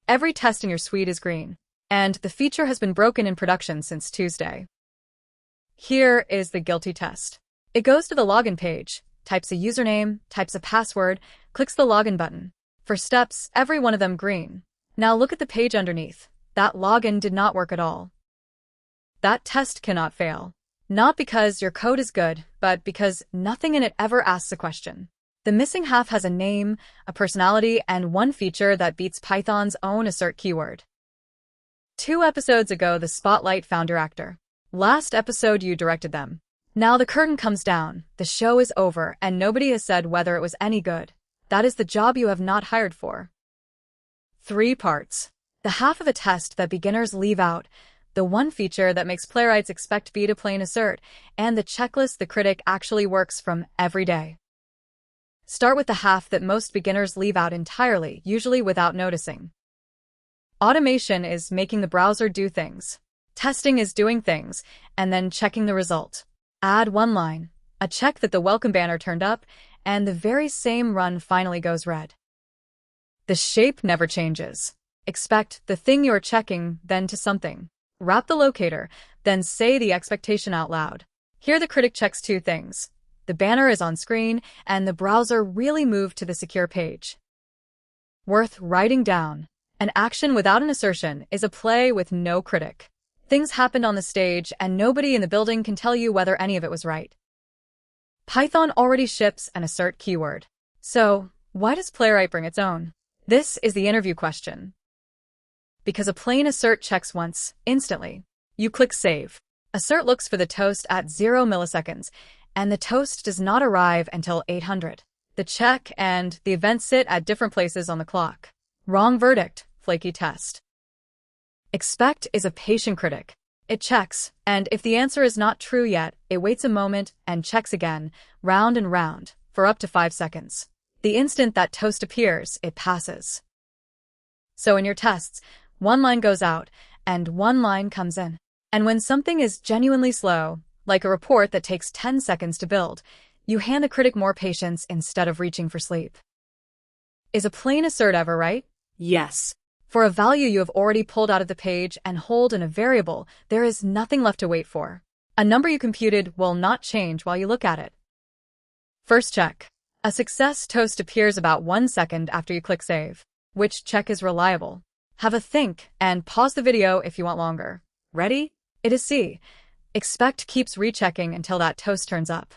Every test in your suite is green, and the feature has been broken in production since Tuesday. Here is the guilty test. It goes to the login page, types a username, types a password, clicks the login button. For steps, every one of them green. Now look at the page underneath. That login did not work at all. That test cannot fail. Not because your code is good, but because nothing in it ever asks a question. The missing half has a name, a personality, and one feature that beats Python's own assert keyword. 2 episodes ago, the spotlight found your actor. Last episode, you directed them. Now the curtain comes down, the show is over, and nobody has said whether it was any good. That is the job you have not hired for. 3 parts. The half of a test that beginners leave out, the one feature that makes playwrights expect B to plain assert, and the checklist the critic actually works from every day. Start with the half that most beginners leave out entirely, usually without noticing. Automation is making the browser do things. Testing is doing things, and then checking the result. Add one line, a check that the welcome banner turned up, and the very same run finally goes red. The shape never changes. Expect the thing you're checking, then to something. Wrap the locator, then say the expectation out loud. Here the critic checks 2 things. The banner is on screen, and the browser really moved to the secure page. Worth writing down. An action without an assertion is a play with no critic. Things happened on the stage, and nobody in the building can tell you whether any of it was right. Python already ships an assert keyword. So, why does Playwright bring its own? This is the interview question. Because a plain assert checks once, instantly. You click save. Assert looks for the toast at 0 milliseconds, and the toast does not arrive until 800. The check and the event sit at different places on the clock. Wrong verdict, flaky test. Expect is a patient critic. It checks, and if the answer is not true yet, it waits a moment and checks again, round and round, for up to 5 seconds. The instant that toast appears, it passes. So in your tests, 1 line goes out, and 1 line comes in. And when something is genuinely slow, like a report that takes 10 seconds to build, you hand the critic more patience instead of reaching for sleep. Is a plain assert ever right? Yes. For a value you have already pulled out of the page and hold in a variable, there is nothing left to wait for. A number you computed will not change while you look at it. First check. A success toast appears about 1 second after you click save. Which check is reliable? Have a think, and pause the video if you want longer. Ready? It is C. Expect keeps rechecking until that toast turns up.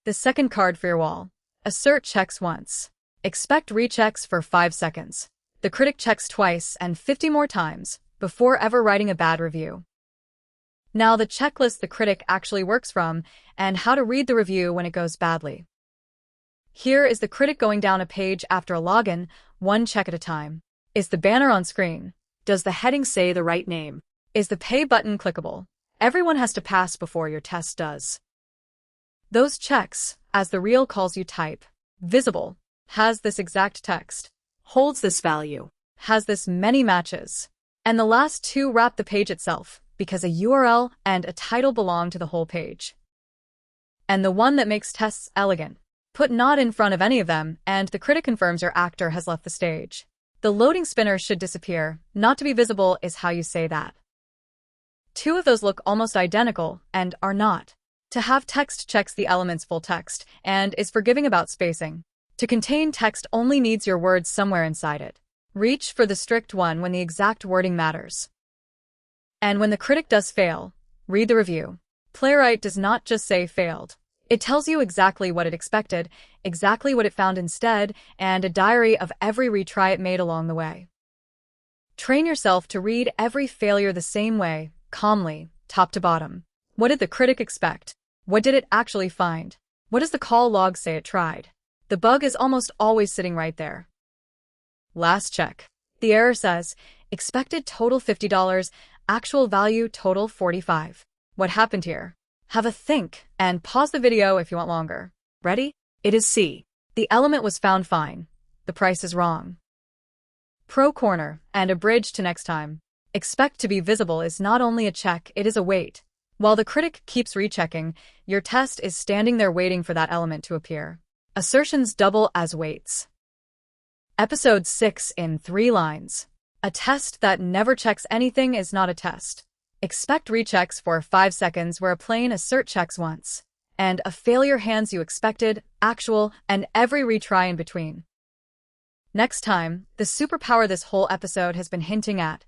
The second card for your wall. Assert checks once. Expect rechecks for 5 seconds. The critic checks twice and 50 more times before ever writing a bad review. Now the checklist the critic actually works from, and how to read the review when it goes badly. Here is the critic going down a page after a login, 1 check at a time. Is the banner on screen? Does the heading say the right name? Is the pay button clickable? Everyone has to pass before your test does. Those checks, as the real calls you type, visible, has this exact text, holds this value, has this many matches, and the last 2 wrap the page itself, because a URL and a title belong to the whole page. And the one that makes tests elegant, put not in front of any of them, and the critic confirms your actor has left the stage. The loading spinner should disappear. Not to be visible is how you say that. 2 of those look almost identical and are not. To have text checks the element's full text and is forgiving about spacing. To contain text only needs your words somewhere inside it. Reach for the strict one when the exact wording matters. And when the critic does fail, read the review. Playwright does not just say failed. It tells you exactly what it expected, exactly what it found instead, and a diary of every retry it made along the way. Train yourself to read every failure the same way, calmly, top to bottom. What did the critic expect? What did it actually find? What does the call log say it tried? The bug is almost always sitting right there. Last check. The error says, expected total $50, actual value total $45. What happened here? Have a think, and pause the video if you want longer. Ready? It is C. The element was found fine. The price is wrong. Pro corner, and a bridge to next time. Expect to be visible is not only a check, it is a wait. While the critic keeps rechecking, your test is standing there waiting for that element to appear. Assertions double as waits. Episode 6 in 3 lines. A test that never checks anything is not a test. Expect rechecks for 5 seconds where a plain assert checks once, and a failure hands you expected, actual, and every retry in between. Next time, the superpower this whole episode has been hinting at,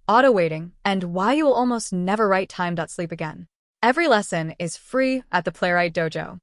auto-waiting, and why you will almost never write time.sleep again. Every lesson is free at the Playwright Dojo.